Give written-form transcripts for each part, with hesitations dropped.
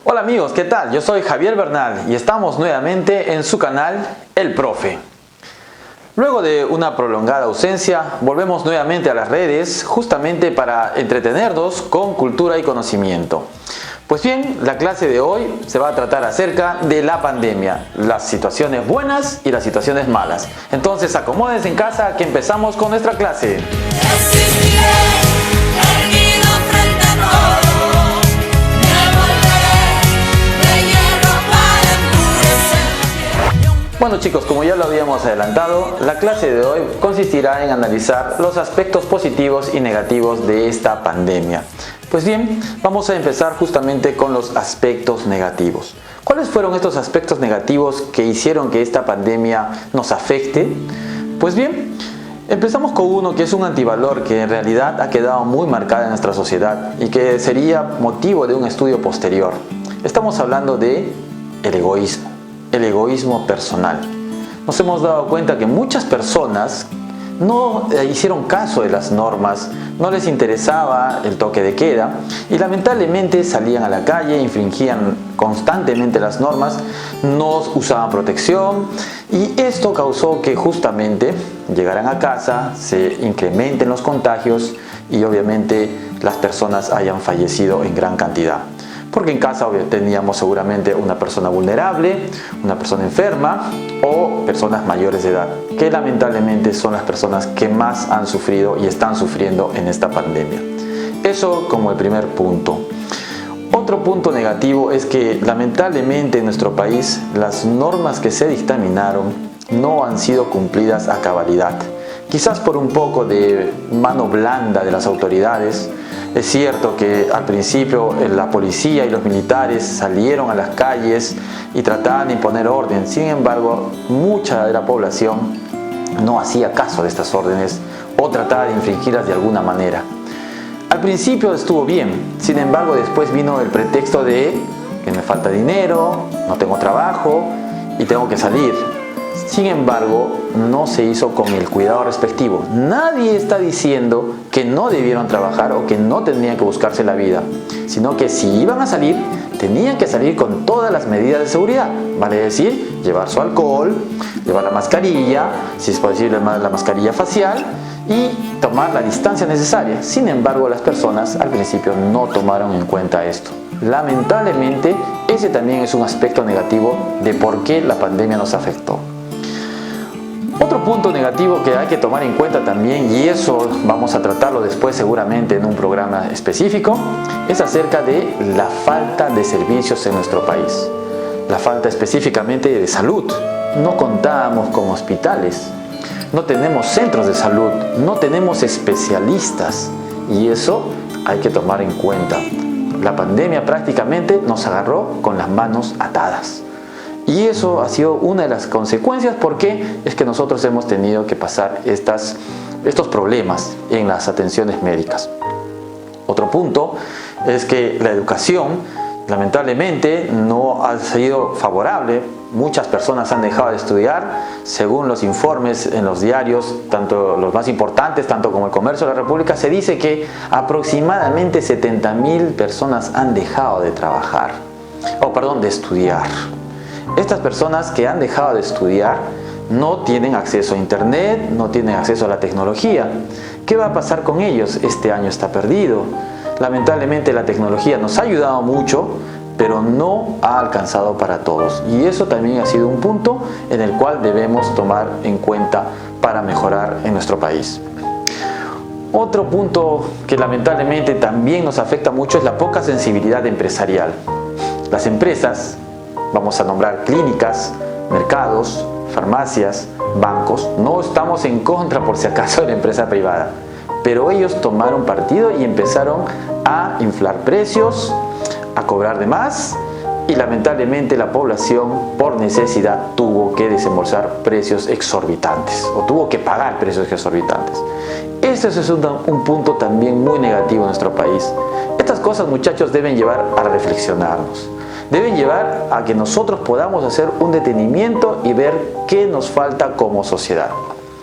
Hola amigos, ¿qué tal? Yo soy Javier Bernal y estamos nuevamente en su canal El Profe. Luego de una prolongada ausencia, volvemos nuevamente a las redes justamente para entretenernos con cultura y conocimiento. Pues bien, la clase de hoy se va a tratar acerca de la pandemia, las situaciones buenas y las situaciones malas. Entonces acomódense en casa que empezamos con nuestra clase. Bueno chicos, como ya lo habíamos adelantado, la clase de hoy consistirá en analizar los aspectos positivos y negativos de esta pandemia. Pues bien, vamos a empezar justamente con los aspectos negativos. ¿Cuáles fueron estos aspectos negativos que hicieron que esta pandemia nos afecte? Pues bien, empezamos con uno que es un antivalor que en realidad ha quedado muy marcada en nuestra sociedad y que sería motivo de un estudio posterior. Estamos hablando de el egoísmo personal. Nos hemos dado cuenta que muchas personas no hicieron caso de las normas, no les interesaba el toque de queda y lamentablemente salían a la calle, infringían constantemente las normas, no usaban protección y esto causó que justamente llegaran a casa, se incrementen los contagios y obviamente las personas hayan fallecido en gran cantidad. Porque en casa teníamos seguramente una persona vulnerable, una persona enferma o personas mayores de edad, que lamentablemente son las personas que más han sufrido y están sufriendo en esta pandemia. Eso como el primer punto. Otro punto negativo es que lamentablemente en nuestro país las normas que se dictaminaron no han sido cumplidas a cabalidad. Quizás por un poco de mano blanda de las autoridades. Es cierto que al principio la policía y los militares salieron a las calles y trataban de imponer orden. Sin embargo, mucha de la población no hacía caso de estas órdenes o trataba de infringirlas de alguna manera. Al principio estuvo bien, sin embargo después vino el pretexto de que me falta dinero, no tengo trabajo y tengo que salir. Sin embargo, no se hizo con el cuidado respectivo. Nadie está diciendo que no debieron trabajar o que no tenían que buscarse la vida, sino que si iban a salir, tenían que salir con todas las medidas de seguridad. Vale decir, llevar su alcohol, llevar la mascarilla, si es posible la mascarilla facial y tomar la distancia necesaria. Sin embargo, las personas al principio no tomaron en cuenta esto. Lamentablemente, ese también es un aspecto negativo de por qué la pandemia nos afectó. Otro punto negativo que hay que tomar en cuenta también, y eso vamos a tratarlo después seguramente en un programa específico, es acerca de la falta de servicios en nuestro país. La falta específicamente de salud. No contábamos con hospitales, no tenemos centros de salud, no tenemos especialistas y eso hay que tomar en cuenta. La pandemia prácticamente nos agarró con las manos atadas. Y eso ha sido una de las consecuencias porque es que nosotros hemos tenido que pasar estos problemas en las atenciones médicas. Otro punto es que la educación lamentablemente no ha sido favorable. Muchas personas han dejado de estudiar. Según los informes en los diarios, tanto los más importantes, tanto como el Comercio de la República, se dice que aproximadamente 70.000 personas han dejado de trabajar, de estudiar. Estas personas que han dejado de estudiar no tienen acceso a internet, no tienen acceso a la tecnología. ¿Qué va a pasar con ellos? Este año está perdido. Lamentablemente la tecnología nos ha ayudado mucho, pero no ha alcanzado para todos. Y eso también ha sido un punto en el cual debemos tomar en cuenta para mejorar en nuestro país. Otro punto que lamentablemente también nos afecta mucho es la poca sensibilidad empresarial. Las empresas, vamos a nombrar clínicas, mercados, farmacias, bancos. No estamos en contra por si acaso de la empresa privada, pero ellos tomaron partido y empezaron a inflar precios, a cobrar de más y lamentablemente la población por necesidad tuvo que desembolsar precios exorbitantes o tuvo que pagar precios exorbitantes. Este es un punto también muy negativo en nuestro país. Estas cosas, muchachos, deben llevar a reflexionarnos. Deben llevar a que nosotros podamos hacer un detenimiento y ver qué nos falta como sociedad.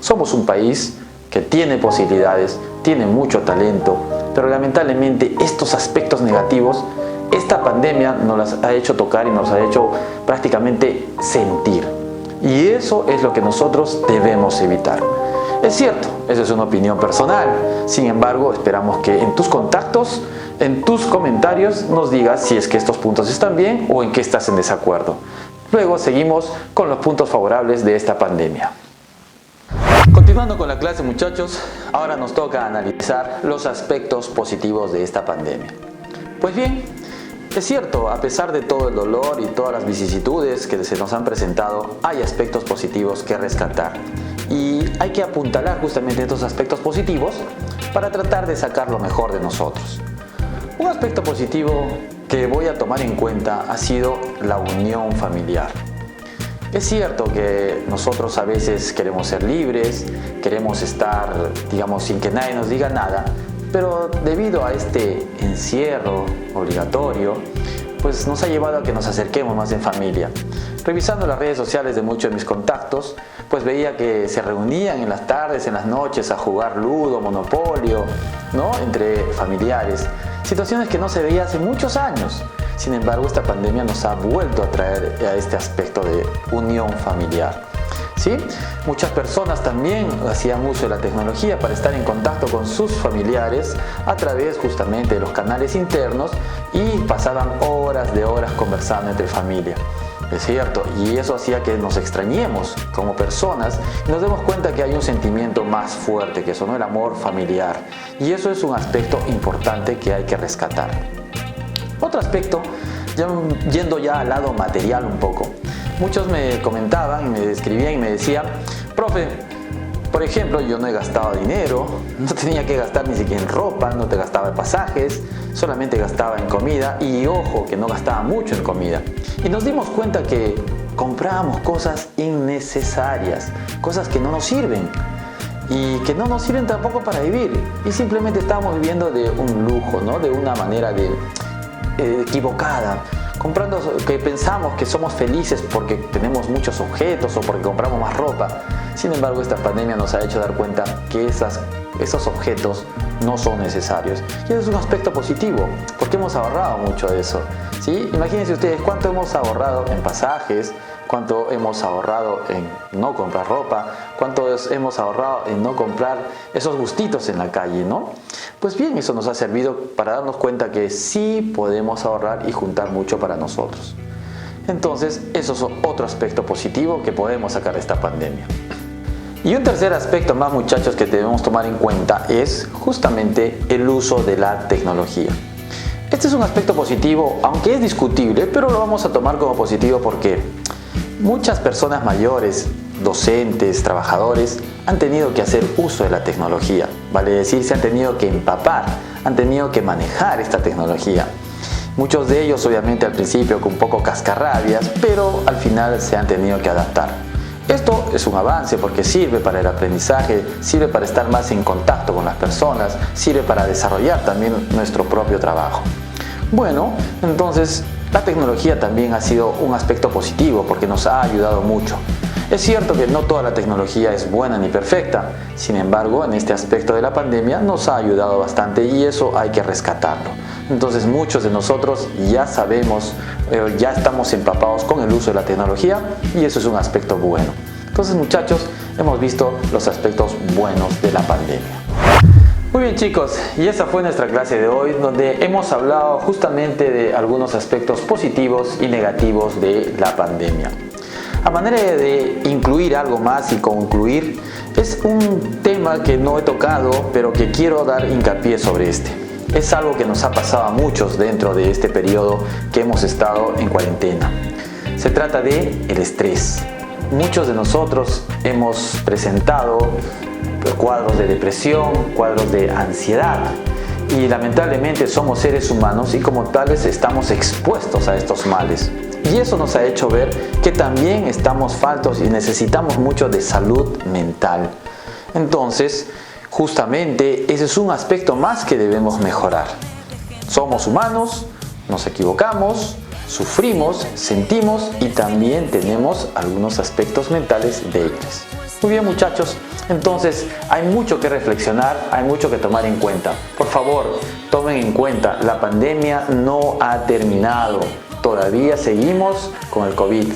Somos un país que tiene posibilidades, tiene mucho talento, pero lamentablemente estos aspectos negativos esta pandemia nos las ha hecho tocar y nos ha hecho prácticamente sentir. Y eso es lo que nosotros debemos evitar. Es cierto, esa es una opinión personal. Sin embargo, esperamos que en tus contactos, en tus comentarios, nos digas si es que estos puntos están bien o en qué estás en desacuerdo. Luego seguimos con los puntos favorables de esta pandemia. Continuando con la clase, muchachos, ahora nos toca analizar los aspectos positivos de esta pandemia. Pues bien, es cierto, a pesar de todo el dolor y todas las vicisitudes que se nos han presentado, hay aspectos positivos que rescatar. Y hay que apuntalar justamente estos aspectos positivos para tratar de sacar lo mejor de nosotros. Un aspecto positivo que voy a tomar en cuenta ha sido la unión familiar. Es cierto que nosotros a veces queremos ser libres, queremos estar, digamos, sin que nadie nos diga nada, pero debido a este encierro obligatorio, pues nos ha llevado a que nos acerquemos más en familia. Revisando las redes sociales de muchos de mis contactos, pues veía que se reunían en las tardes, en las noches a jugar ludo, monopolio, ¿no? Entre familiares. Situaciones que no se veía hace muchos años. Sin embargo, esta pandemia nos ha vuelto a traer a este aspecto de unión familiar. ¿Sí? Muchas personas también hacían uso de la tecnología para estar en contacto con sus familiares a través justamente de los canales internos y pasaban horas de horas conversando entre familia. Es cierto, y eso hacía que nos extrañemos como personas y nos demos cuenta que hay un sentimiento más fuerte que eso, ¿no? El amor familiar. Y eso es un aspecto importante que hay que rescatar. Otro aspecto, yendo ya al lado material un poco. Muchos me comentaban, me escribían y me decían: profe, por ejemplo, yo no he gastado dinero, no tenía que gastar ni siquiera en ropa, no te gastaba en pasajes, solamente gastaba en comida y ojo que no gastaba mucho en comida. Y nos dimos cuenta que comprábamos cosas innecesarias, cosas que no nos sirven y que no nos sirven tampoco para vivir y simplemente estábamos viviendo de un lujo, ¿no? De una manera equivocada. Comprando que pensamos que somos felices porque tenemos muchos objetos o porque compramos más ropa. Sin embargo, esta pandemia nos ha hecho dar cuenta que esos objetos no son necesarios. Y eso es un aspecto positivo, porque hemos ahorrado mucho de eso. ¿Sí? Imagínense ustedes cuánto hemos ahorrado en pasajes, cuánto hemos ahorrado en no comprar ropa, cuánto hemos ahorrado en no comprar esos gustitos en la calle, ¿no? Pues bien, eso nos ha servido para darnos cuenta que sí podemos ahorrar y juntar mucho para nosotros. Entonces, eso es otro aspecto positivo que podemos sacar de esta pandemia. Y un tercer aspecto más, muchachos, que debemos tomar en cuenta es justamente el uso de la tecnología. Este es un aspecto positivo, aunque es discutible, pero lo vamos a tomar como positivo porque muchas personas mayores, docentes, trabajadores, han tenido que hacer uso de la tecnología. Vale decir, se han tenido que empapar, han tenido que manejar esta tecnología. Muchos de ellos, obviamente, al principio con un poco cascarrabias, pero al final se han tenido que adaptar. Esto es un avance porque sirve para el aprendizaje, sirve para estar más en contacto con las personas, sirve para desarrollar también nuestro propio trabajo. Bueno, entonces la tecnología también ha sido un aspecto positivo porque nos ha ayudado mucho. Es cierto que no toda la tecnología es buena ni perfecta, sin embargo, en este aspecto de la pandemia nos ha ayudado bastante y eso hay que rescatarlo. Entonces muchos de nosotros ya sabemos, ya estamos empapados con el uso de la tecnología y eso es un aspecto bueno. Entonces, muchachos, hemos visto los aspectos buenos de la pandemia. Muy bien, chicos, y esa fue nuestra clase de hoy, donde hemos hablado justamente de algunos aspectos positivos y negativos de la pandemia. A manera de incluir algo más y concluir, es un tema que no he tocado, pero que quiero dar hincapié sobre este. Es algo que nos ha pasado a muchos dentro de este periodo que hemos estado en cuarentena. Se trata de el estrés. Muchos de nosotros hemos presentado cuadros de depresión, cuadros de ansiedad y lamentablemente somos seres humanos y como tales estamos expuestos a estos males. Y eso nos ha hecho ver que también estamos faltos y necesitamos mucho de salud mental. Entonces, justamente ese es un aspecto más que debemos mejorar. Somos humanos, nos equivocamos, sufrimos, sentimos y también tenemos algunos aspectos mentales débiles. Muy bien, muchachos, Entonces hay mucho que reflexionar, hay mucho que tomar en cuenta. Por favor, tomen en cuenta, la pandemia no ha terminado, todavía seguimos con el COVID.